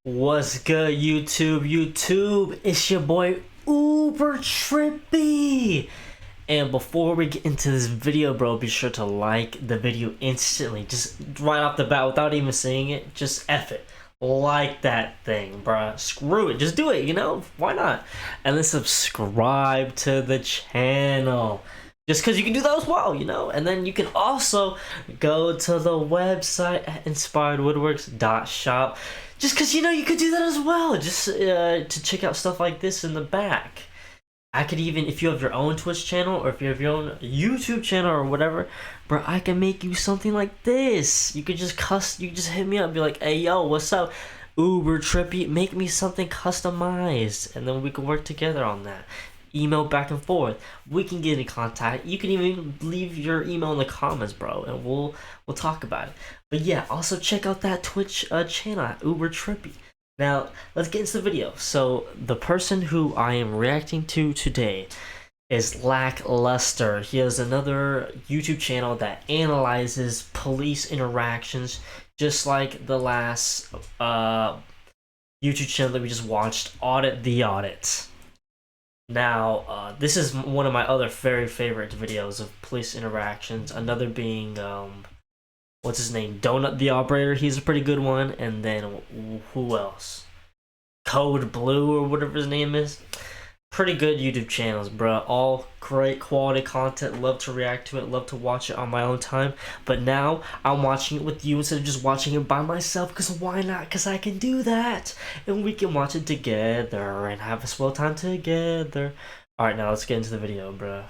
What's good, YouTube? It's your boy Uber Trippy. And before we get into this video, bro, be sure to like the video instantly. Just right off the bat, without even saying it, just F it. Like that thing, bro. Screw it. Just do it, you know? Why not? And then subscribe to the channel. Just because you can do that as well, you know? And then you can also go to the website at inspiredwoodworks.shop. Just because, you know, you could do that as well. Just to check out stuff like this in the back. I could even, if you have your own Twitch channel or if you have your own YouTube channel or whatever, bro, I can make you something like this. You could just hit me up and be like, hey, yo, what's up? Uber Trippy, make me something customized. And then we can work together on that. Email back and forth. We can get in contact. You can even leave your email in the comments, bro, and we'll talk about it. But yeah, also check out that Twitch channel at Uber Trippy. Now let's get into the video. So the person who I am reacting to today is Lackluster. He has another YouTube channel that analyzes police interactions, just like the last YouTube channel that we just watched, Audit the Audit. Now, this is one of my other very favorite videos of police interactions. Another being, what's his name? Donut the Operator. He's a pretty good one. And then, who else? Code Blue or whatever his name is. Pretty good YouTube channels, bro. All great quality content. Love to react to it. Love to watch it on my own time. But now, I'm watching it with you instead of just watching it by myself. Because why not? Because I can do that. And we can watch it together and have a swell time together. Alright, now let's get into the video, bro.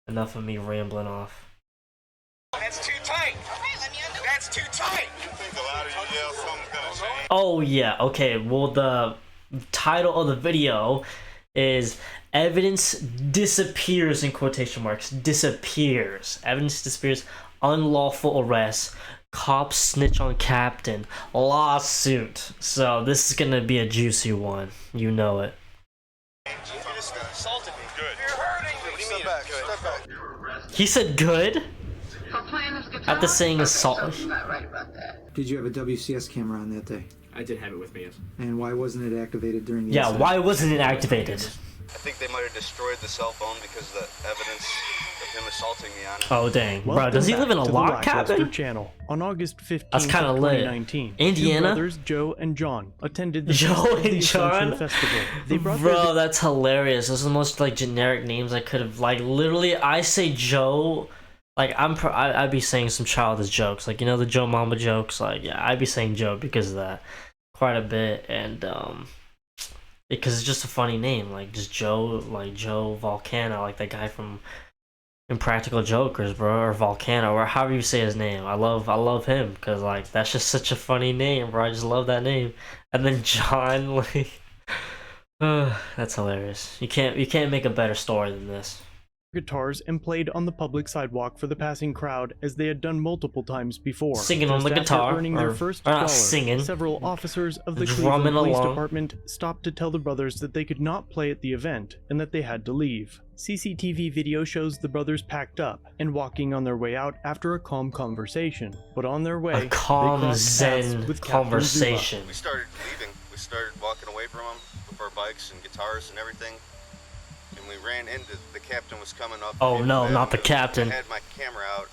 Enough of me rambling off. That's too tight. That's too tight. Oh, yeah. Okay, well, the title of the video is evidence disappears, in quotation marks. Disappears. Evidence disappears. Unlawful arrest. Cops snitch on captain. Lawsuit. So this is gonna be a juicy one. You know it. You just assaulted me. Good. You're hurting me. Step back. He said good? After saying assault. Not right about that. Did you have a WCS camera on that day? I did have it with me, yes. And why wasn't it activated during the Yeah, incident? why wasn't it activated? I think they might have destroyed the cell phone because of the evidence of him assaulting me on it. Oh dang, bro, Welcome does he back live in a to the log Lackluster cabin? Channel. On August 15th, That's kinda lit. 2019, Indiana? two brothers, Joe and John, attended the Joe Fest of the and Ascension John? Festival. They brought Bro, that's hilarious. Those are the most like generic names I could have. Like literally, I say Joe. Like I'd be saying some childish jokes, like you know the Joe Mama jokes. Like yeah, I'd be saying Joe because of that quite a bit, and because it's just a funny name, like just Joe, like Joe Volcano, like that guy from Impractical Jokers, bro, or Volcano, or however you say his name. I love him because like that's just such a funny name, bro. I just love that name. And then John, like, that's hilarious. You can't make a better story than this. guitars and played on the public sidewalk for the passing crowd as they had done multiple times before. Singing on Just the after guitar, earning their first or not dollar, singing, several officers of the drumming Cleveland Police along. Department stopped to tell the brothers that they could not play at the event and that they had to leave. CCTV video shows the brothers packed up and walking on their way out after a calm conversation. But on their way, A calm they crossed paths zen with Captain conversation. We started leaving. We started walking away from him with our bikes and guitars and everything. And we ran into the captain was coming up. Oh and no, then not the captain. I had my camera out.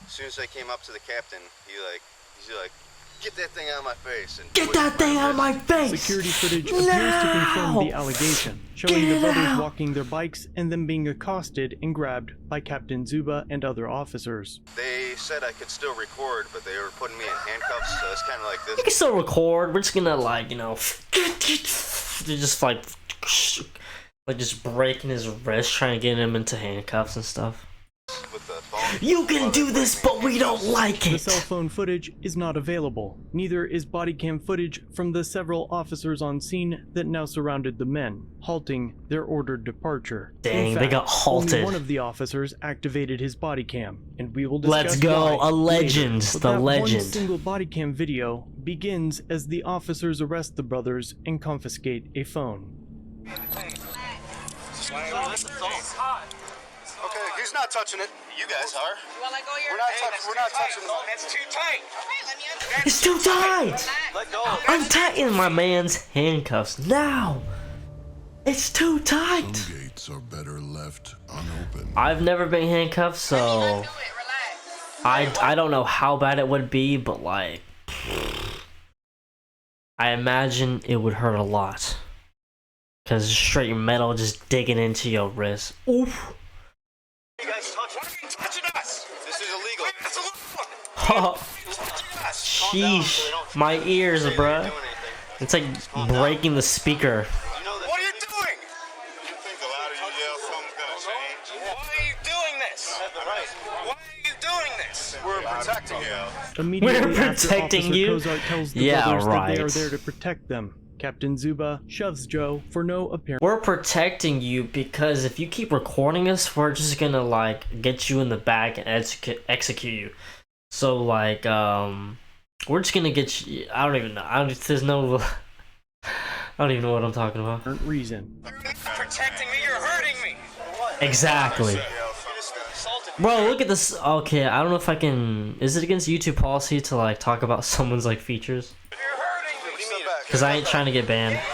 As soon as I came up to the captain, he's like, get that thing out of my face. And Get that thing out of my face! Security footage appears to confirm the allegation, showing the brothers walking their bikes and them being accosted and grabbed by Captain Zuba and other officers. They said I could still record, but they were putting me in handcuffs, so it's kind of like this. You can still record. We're just gonna like, you know, just like just breaking his wrist, trying to get him into handcuffs and stuff. With the phone. You can do this, but we don't like The it. cell phone footage is not available. Neither is body cam footage from the several officers on scene that now surrounded the men, halting their ordered departure. Dang, In they fact, got halted. Only one of the officers activated his body cam, and we will discuss Let's go, why a legend, later. But the that legend. One single body cam video begins as the officers arrest the brothers and confiscate a phone. Okay, he's not not touching it. You guys are. You want to let go of your... We're not touching it. That's too tight. Okay, let me undo. It's too tight! Let go. Untighten my man's handcuffs now! It's too tight! Some gates are better left unopened. I've never been handcuffed, so Undo it, relax. I don't know how bad it would be, but like I imagine it would hurt a lot. Cause straight metal just digging into your wrist. Oof. You guys touch. Why are you touching us? This is illegal. Leave us Oh, alone. sheesh. My ears, bruh. It's like breaking the speaker. What are you doing? You think a lot of you yell something's gonna change? Why are you doing this? Why are you doing this? We're protecting you. Immediately We're after protecting Officer you? Cozart tells the Yeah, brothers that they are right. there to protect them, Captain Zuba shoves Joe for no apparent We're protecting you because if you keep recording us, we're just gonna like get you in the back and execute you. So like we're just gonna get you. I don't even know. There's no. I don't even know what I'm talking about. reason. You're not protecting me. You're hurting me. Exactly. You just assaulted me. Bro, look at this. Okay, I don't know if I can. Is it against YouTube policy to like talk about someone's like features? You're hurting me. What do you mean? Because I ain't trying to get banned. It's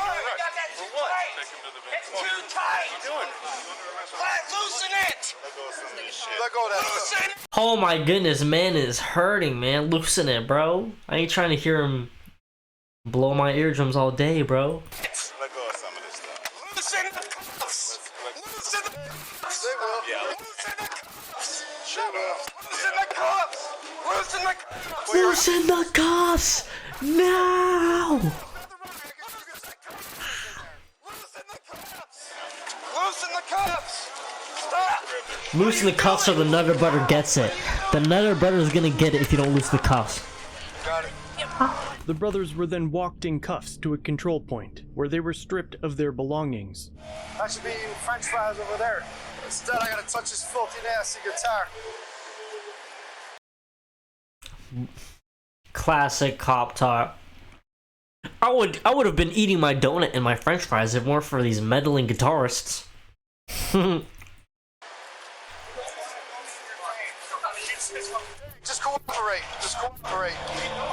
too tight. What are you doing? Loosen it. Let go of that. Loosen it. Oh my goodness, man is hurting, man. Loosen it, bro. I ain't trying to hear him blow my eardrums all day, bro. Let go of some of this stuff. Loosen the cuffs. Loosen the cuffs. They will. Yeah. Loosen the cuffs. Shut up. Loosen the cuffs. Loosen the cuffs. Loosen the cuffs now. Loosen the cuffs. Stop. Loosen the cuffs or the Nutter Butter gets it. The Nutter Butter is gonna get it if you don't loosen the cuffs. Got it. The brothers were then walked in cuffs to a control point, where they were stripped of their belongings. I should be eating French fries over there. Instead, I gotta touch this filthy, nasty guitar. Classic cop talk. I would have been eating my donut and my French fries if it weren't for these meddling guitarists. Just cooperate. Just cooperate.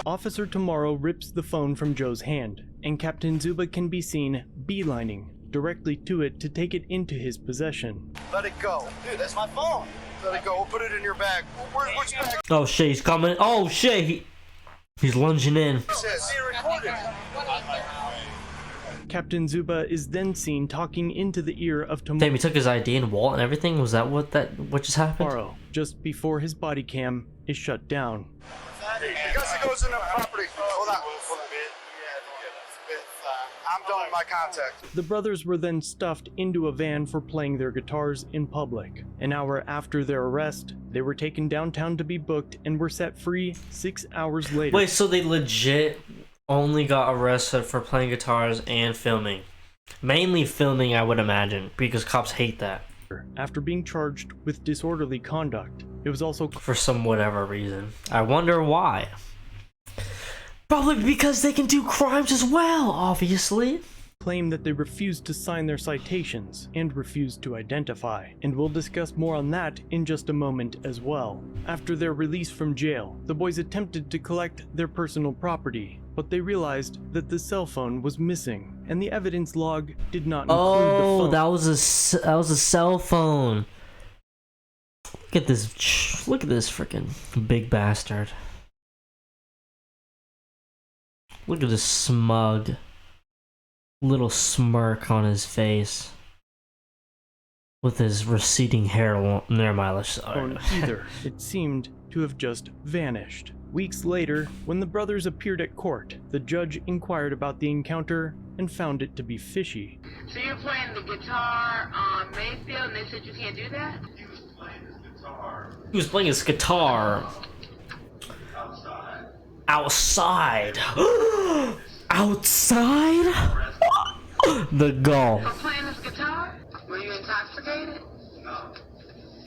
Officer Tomorrow rips the phone from Joe's hand, and Captain Zuba can be seen beelining directly to it to take it into his possession. Let it go. Dude, that's my phone. Let it go. We'll put it in your bag. Which bag Oh shit, he's coming. Oh shit, he's lunging in. is this? Being recorded. Captain Zuba is then seen talking into the ear of Damn, he took his ID and wallet and everything. Was that what just happened? Tomorrow, just before his body cam is shut down. Because it goes in the property. Hold on. I'm done with my contact. The brothers were then stuffed into a van for playing their guitars in public. An hour after their arrest, they were taken downtown to be booked and were set free 6 hours later. Wait, so they legit only got arrested for playing guitars and filming? Mainly filming, I would imagine, because cops hate that After being charged with disorderly conduct, it was also for some whatever reason. I wonder why. Probably because they can do crimes as well, obviously. claimed that they refused to sign their citations and refused to identify, and we'll discuss more on that in just a moment as well. After their release from jail, the boys attempted to collect their personal property, but they realized that the cell phone was missing, and the evidence log did not include the phone. that was a cell phone. Look at this freaking big bastard. Look at this smug little smirk on his face with his receding hair. Never mind, let's phone either. It seemed to have just vanished. Weeks later, when the brothers appeared at court, the judge inquired about the encounter and found it to be fishy. So you're playing the guitar on Mayfield and they said you can't do that? He was playing his guitar outside. Outside? The golf. For playing this guitar? Were you intoxicated? No.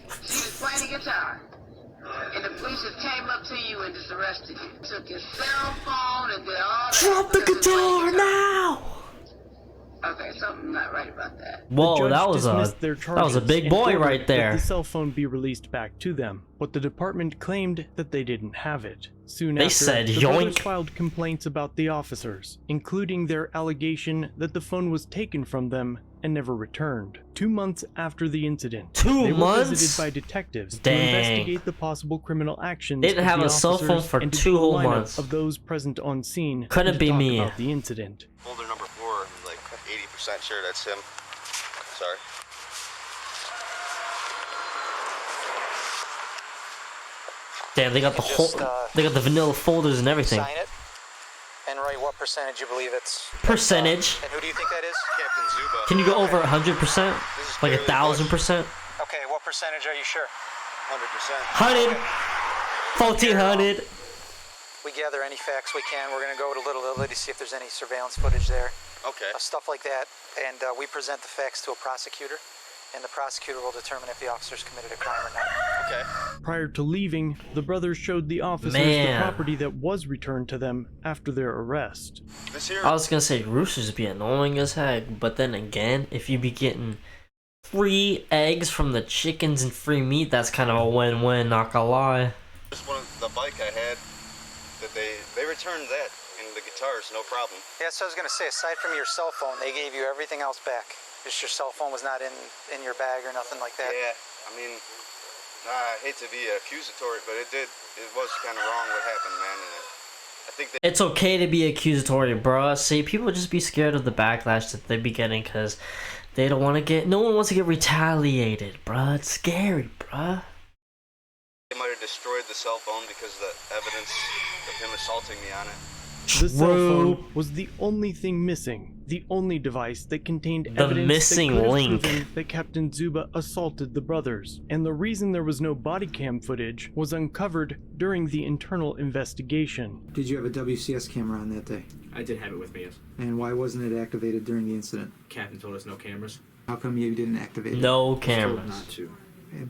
So you was playing the guitar? And the police just came up to you and just arrested you. Took your cell phone and did all that. Drop the guitar now! Okay, something not right about that. The Whoa, judge that was dismissed their that was a charges big and boy ordered right that there. the cell phone be released back to them, but the department claimed that they didn't have it. Soon They after, said, the brothers yoink. filed complaints about the officers, including their allegation that the phone was taken from them and never returned. 2 months after the incident, 2 they were months? visited by detectives Dang. to investigate the possible criminal actions They didn't of have the a cell phone officers for and to 2 do a whole lineup months. of those present on scene Couldn't and be talk me. about the incident. Folder number 4, I'm like 80% sure that's him. Sorry. Damn, they got the whole, Just, they got the vanilla folders and everything. Sign it and write what percentage you believe it's. Percentage. And who do you think that is? Captain Zuba. Can you go over 100%? Like clearly 1,000%? Okay, what percentage are you sure? 100%. 100. 1,400. We gather any facts we can. We're going to go to Little Italy to see if there's any surveillance footage there. Okay. Stuff like that. And we present the facts to a prosecutor. And the prosecutor will determine if the officers committed a crime or not. Okay. Prior to leaving, the brothers showed the officers Man. the property that was returned to them after their arrest. This here. I was gonna say roosters be annoying as heck, but then again, if you be getting free eggs from the chickens and free meat, that's kind of a win-win, not gonna lie. This one, the bike I had, that they returned that and the guitars, no problem. Yeah, so I was going to say, aside from your cell phone, they gave you everything else back. Just your cell phone was not in your bag or nothing like that. Yeah, I mean, I hate to be accusatory, but it was kind of wrong what happened, man. And I think that It's okay to be accusatory, bruh. See, people just be scared of the backlash that they be getting because they don't want to get. No one wants to get retaliated, bruh. It's scary, bruh. they might have destroyed the cell phone because of the evidence of him assaulting me on it. The cell True. phone was the only thing missing, the only device that contained The evidence missing that could have link. proven that Captain Zuba assaulted the brothers. And the reason there was no body cam footage was uncovered during the internal investigation. Did you have a WCS camera on that day? I did have it with me, yes. And why wasn't it activated during the incident? Captain told us no cameras. How come you didn't activate it? No Told cameras. not to.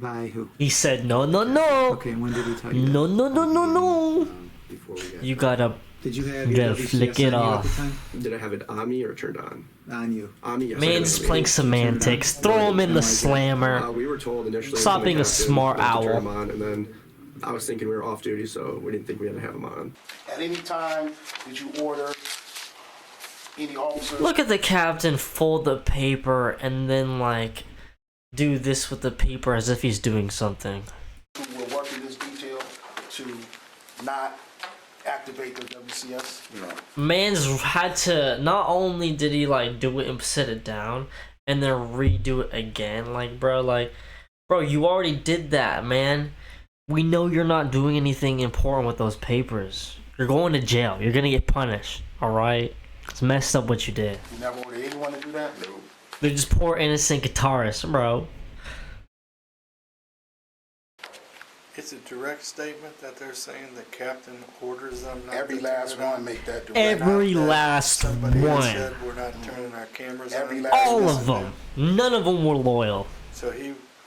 By who? He said no, no, no. Okay, and when did he tell you that? No, no, no, no, no. Before we got. You gotta. Did you have You your gotta WCS flick it on you at off. the time? Did I have it on me or turned on? On you. On me, yes. I Man, had it just on me. playing semantics. Throw him in the slammer. We were told initially. Stop from the being a captain smart not to turn owl. him on, and then I was thinking we were off duty, so we didn't think we had to have him on. At any time, did you order any officers? Look at the captain fold the paper and then like do this with the paper as if he's doing something. who were working this detail to not activate the WCS? No. Man's had to. Not only did he like do it and sit it down, and then redo it again. Like, bro, you already did that, man. We know you're not doing anything important with those papers. You're going to jail. You're gonna get punished. All right. It's messed up what you did. You never ordered anyone to do that? No. They're just poor innocent guitarists, bro. It's a direct statement that they're saying the captain orders them not Every to last turn it one on. make that direct. Every Not that last somebody has one. said we're not turning our cameras Every on. last All one. of them. None of them were loyal. So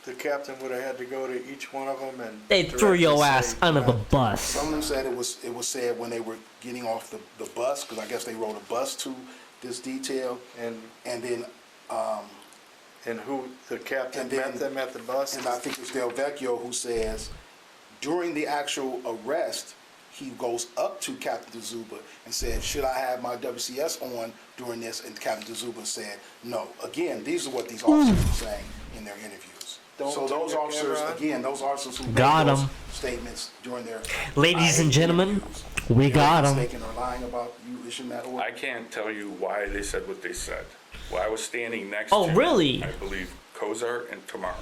the captain would have had to go to each one of them and They threw directly your say, ass under the bus. Some of them said it was said when they were getting off the bus, because I guess they rode a bus to this detail, And then who the captain And then- met them at the bus. and I think it's Del Vecchio who says during the actual arrest, he goes up to Captain Zuba and said, should I have my WCS on during this? And Captain Zuba said, no. Again, these are what these officers were saying in their interviews. Don't So turn those your officers, camera on? again, those officers who Got made those 'em. statements during their Ladies and IA gentlemen, interviews, we they're got 'em. mistaken or lying about you issuing that order. I can't tell you why they said what they said. Well, I was standing next Oh, to, really? I believe, Cozart and Tomorrow.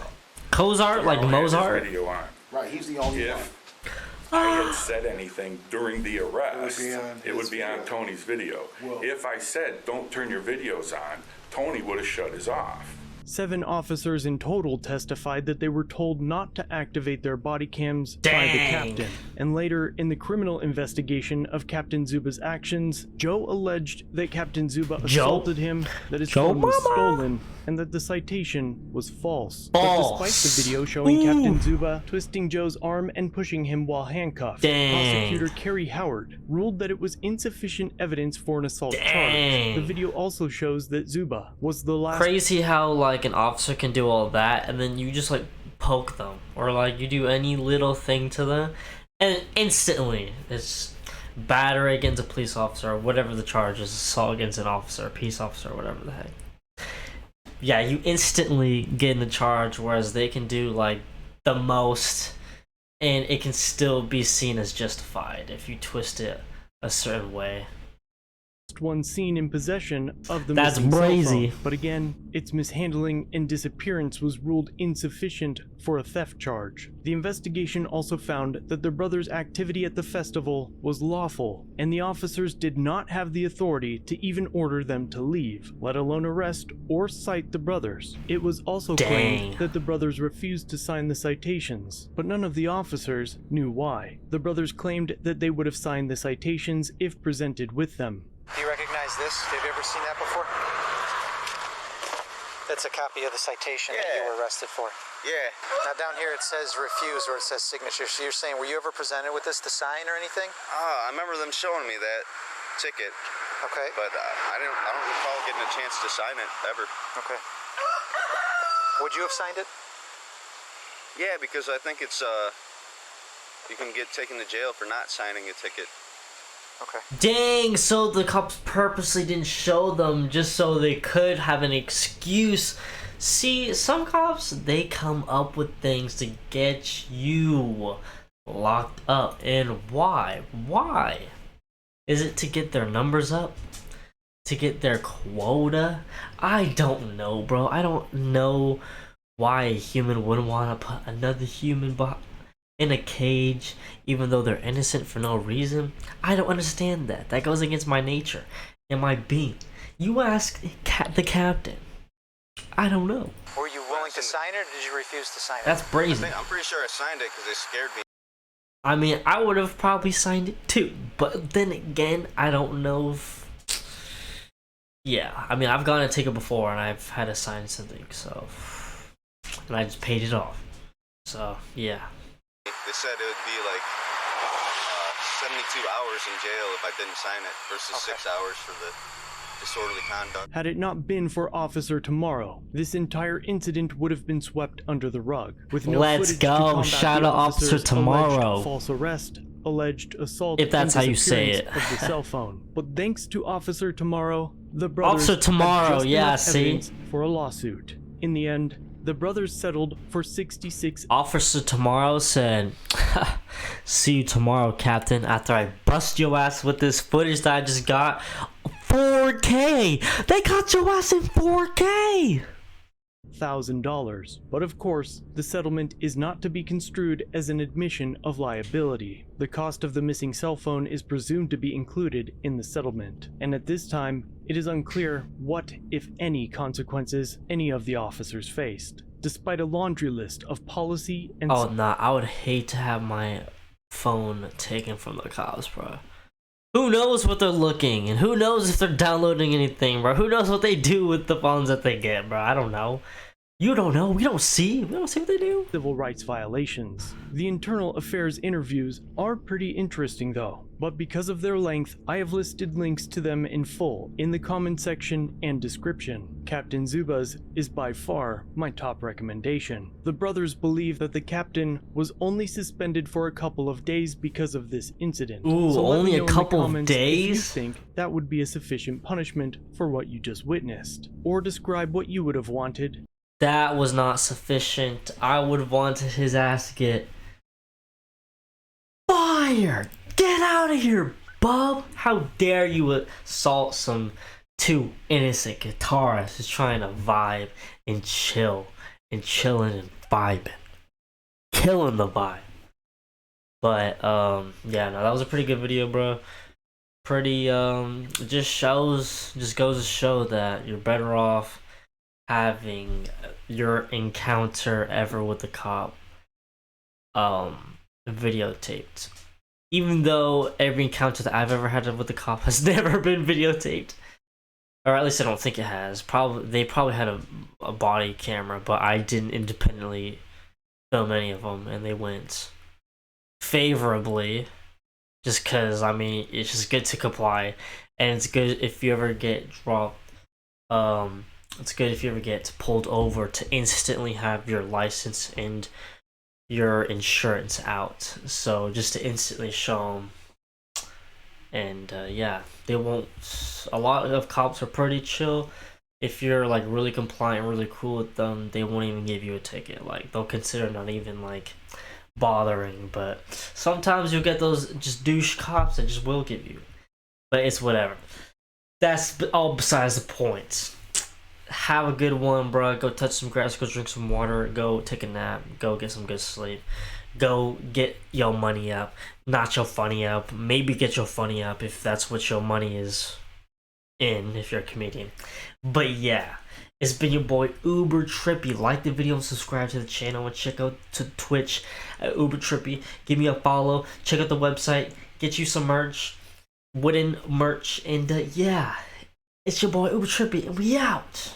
Cozart, like Tomorrow had his Mozart? video on. Right, he's the only one. If I had said anything during the arrest, it would be on his Tony's video. Well- If I said, don't turn your videos on, Tony would have shut his off. 7 officers in total testified that they were told not to activate their body cams by the Dang. captain. And later, in the criminal investigation of Captain Zuba's actions, Joe alleged that Captain Zuba assaulted him, that his phone was stolen, and that the citation was false. But despite the video showing Captain Zuba twisting Joe's arm and pushing him while handcuffed, prosecutor Kerry Howard ruled that it was insufficient evidence for an assault charge. The video also shows that Zuba was the last... Crazy how like an officer can do all that and then you just like poke them or like you do any little thing to them and instantly it's battery against a police officer or whatever the charge is, assault against an officer, peace officer, whatever the heck. Yeah, you instantly get in the charge, whereas they can do like the most and it can still be seen as justified if you twist it a certain way. One seen in possession of the That's missing cell crazy. phone, but again, its mishandling and disappearance was ruled insufficient for a theft charge. The investigation also found that the brothers' activity at the festival was lawful, and the officers did not have the authority to even order them to leave, let alone arrest or cite the brothers. It was also claimed that the brothers refused to sign the citations, but none of the officers knew why. The brothers claimed that they would have signed the citations if presented with them. Do you recognize this? Have you ever seen that before? That's a copy of the citation that you were arrested for. Yeah. Now down here it says refuse or it says signature. So you're saying, were you ever presented with this to sign or anything? I remember them showing me that ticket. Okay. But I don't recall getting a chance to sign it ever. Okay. Would you have signed it? Yeah, because I think it's you can get taken to jail for not signing a ticket. Okay. Dang, so the cops purposely didn't show them just so they could have an excuse. See, some cops, they come up with things to get you locked up. And why? Why? Is it to get their numbers up? To get their quota? I don't know, bro. I don't know why a human wouldn't want to put another human in a cage even though they're innocent for no reason. I don't understand that. That goes against my nature and my being. You ask the captain. I don't know. Were you willing to sign it or did you refuse to sign it? That's brazen. I'm pretty sure I signed it because they scared me. I mean, I would have probably signed it too, but then again, I don't know if... Yeah, I mean, I've gotten a ticket before and I've had to sign something, so... And I just paid it off. So, yeah. They said it would be like 72 hours in jail if I didn't sign it versus 6 hours for the disorderly conduct. Had it not been for Officer Tomorrow, this entire incident would have been swept under the rug. With no Let's footage to go. combat Shout the out Officer officer's Tomorrow. alleged false arrest, alleged assault, If that's and how you say disappearance it. of the cell phone. But thanks to Officer Tomorrow, the brothers Officer Tomorrow, had just yeah, enough see? evidence for a lawsuit. In the end, the brothers settled for 66. Officer Tomorrow said, "See you tomorrow, Captain, after I bust your ass with this footage that I just got." 4K! They got your ass in 4K! $1,000. But of course, the settlement is not to be construed as an admission of liability. The cost of the missing cell phone is presumed to be included in the settlement, and at this time, it is unclear what, if any, consequences any of the officers faced, despite a laundry list of policy and... Oh, nah, I would hate to have my phone taken from the cops, bro. Who knows what they're looking, and who knows if they're downloading anything, bro. Who knows what they do with the phones that they get, bro. I don't know. You don't know. We don't see what they do. Civil rights violations. The internal affairs interviews are pretty interesting though, but because of their length, I have listed links to them in full in the comment section and description. Captain Zuba's is by far my top recommendation. The brothers believe that the captain was only suspended for a couple of days because of this incident. Ooh, so let only me a know in the couple of comments if you days? think that would be a sufficient punishment for what you just witnessed, or describe what you would have wanted. That was not sufficient. I would have wanted his ass to get fired. Get out of here, bub. How dare you assault some two innocent guitarists who's trying to vibe and chill and chilling and vibing. Killing the vibe. But, yeah, no, that was a pretty good video, bro. Pretty, it just goes to show that you're better off having your encounter ever with the cop videotaped. Even though every encounter that I've ever had with the cop has never been videotaped. Or at least I don't think it has. They probably had a body camera, but I didn't independently film any of them, and they went favorably. Just because, I mean, it's just good to comply, and it's good if you ever get dropped. It's good if you ever get pulled over to instantly have your license and your insurance out. So just to instantly show them. And yeah, they won't. A lot of cops are pretty chill. If you're like really compliant, really cool with them, they won't even give you a ticket. Like, they'll consider not even like bothering. But sometimes you'll get those just douche cops that just will give you. But it's whatever. That's all besides the point. Have a good one, bro. Go touch some grass, go drink some water, go take a nap, go get some good sleep. Go get your money up, not your funny up. Maybe get your funny up if that's what your money is in, if you're a comedian. But yeah, it's been your boy Uber Trippy. Like the video and subscribe to the channel, and check out to Twitch at Uber Trippy. Give me a follow. Check out the website. Get you some merch, wooden merch, and yeah, it's your boy Uber Trippy, and we out.